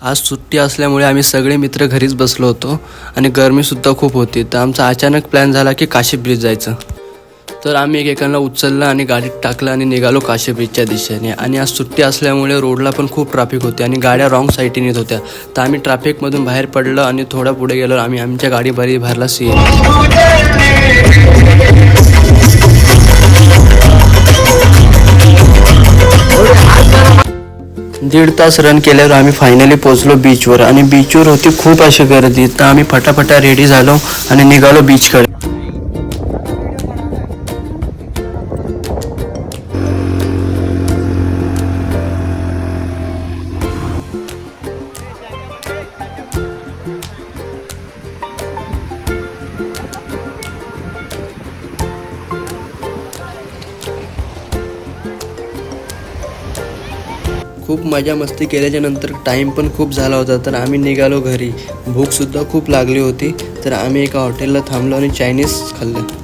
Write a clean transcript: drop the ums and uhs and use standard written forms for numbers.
आज सुट्टी असल्यामुळे आम्ही सगळे मित्र घरीच बसलो होतो आणि गरमीसुद्धा खूप होती. तर आमचा अचानक प्लॅन झाला की काशी ब्रिज जायचं. तर आम्ही एकेकांना उचललं आणि गाडीत टाकलं आणि निघालो काशी ब्रिजच्या दिशेने. आणि आज सुट्टी असल्यामुळे रोडला पण खूप ट्रॅफिक होते आणि गाड्या रॉंग साईडने येत होत्या. तर आम्ही ट्रॅफिकमधून बाहेर पडलो आणि थोडा पुढे गेलो. आम्ही आमच्या गाडी बरी भरला दीड तास रन केल्यावर आम्ही फायनली पोहोचलो बीचवर. आणि बीचवर होती खूप अशी गर्दी. तर आम्ही फटाफटा रेडी झालो आणि निघालो बीचकडे. खूप मजा मस्ती केल्याच्या नंतर टाईम पण खूप झाला होता. तर आम्ही निघालो घरी. भूकसुद्धा खूप लागली होती. तर आम्ही एका हॉटेलला थांबलो आणि चायनीज खाल्लं.